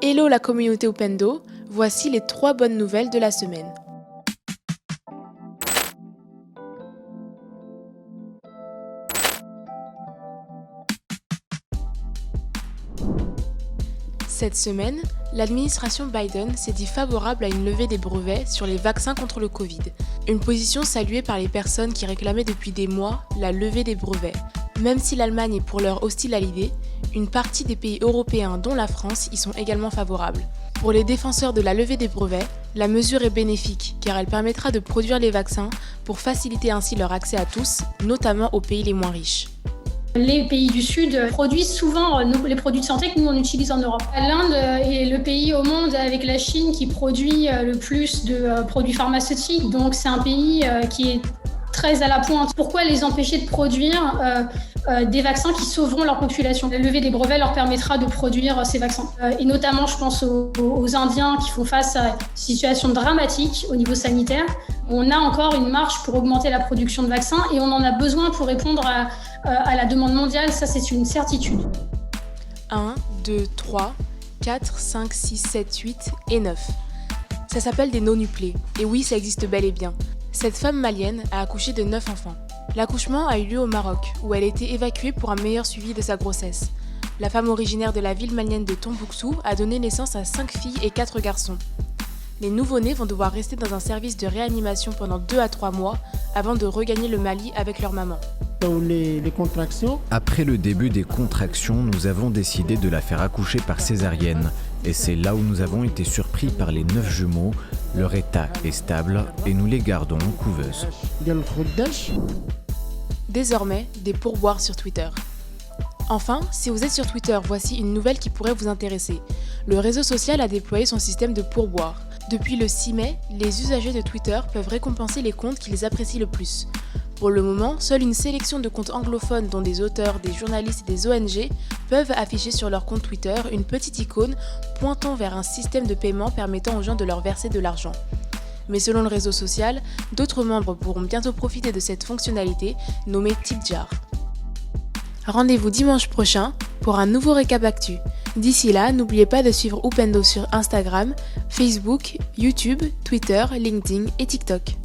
Hello la communauté Upendo, voici les 3 bonnes nouvelles de la semaine. Cette semaine, l'administration Biden s'est dit favorable à une levée des brevets sur les vaccins contre le Covid. Une position saluée par les personnes qui réclamaient depuis des mois la levée des brevets. Même si l'Allemagne est pour l'heure hostile à l'idée, une partie des pays européens, dont la France, y sont également favorables. Pour les défenseurs de la levée des brevets, la mesure est bénéfique car elle permettra de produire les vaccins pour faciliter ainsi leur accès à tous, notamment aux pays les moins riches. Les pays du Sud produisent souvent les produits de santé que nous on utilise en Europe. L'Inde est le pays au monde avec la Chine qui produit le plus de produits pharmaceutiques, donc c'est un pays qui est très à la pointe. Pourquoi les empêcher de produire des vaccins qui sauveront leur population? La levée des brevets leur permettra de produire ces vaccins. Et notamment, je pense aux Indiens qui font face à une situation dramatique au niveau sanitaire. On a encore une marge pour augmenter la production de vaccins et on en a besoin pour répondre à la demande mondiale, ça c'est une certitude. 1, 2, 3, 4, 5, 6, 7, 8 et 9. Ça s'appelle des nonuplés, et oui, ça existe bel et bien. Cette femme malienne a accouché de 9 enfants. L'accouchement a eu lieu au Maroc, où elle a été évacuée pour un meilleur suivi de sa grossesse. La femme originaire de la ville malienne de Tombouctou a donné naissance à 5 filles et 4 garçons. Les nouveau-nés vont devoir rester dans un service de réanimation pendant 2 à 3 mois avant de regagner le Mali avec leur maman. Les contractions. Après le début des contractions, nous avons décidé de la faire accoucher par césarienne. Et c'est là où nous avons été surpris par les 9 jumeaux. Leur état est stable et nous les gardons en couveuse. Désormais, des pourboires sur Twitter. Enfin, si vous êtes sur Twitter, voici une nouvelle qui pourrait vous intéresser. Le réseau social a déployé son système de pourboire. Depuis le 6 mai, les usagers de Twitter peuvent récompenser les comptes qu'ils apprécient le plus. Pour le moment, seule une sélection de comptes anglophones dont des auteurs, des journalistes et des ONG peuvent afficher sur leur compte Twitter une petite icône pointant vers un système de paiement permettant aux gens de leur verser de l'argent. Mais selon le réseau social, d'autres membres pourront bientôt profiter de cette fonctionnalité nommée TipJar. Rendez-vous dimanche prochain pour un nouveau récap actu. D'ici là, n'oubliez pas de suivre Upendo sur Instagram, Facebook, YouTube, Twitter, LinkedIn et TikTok.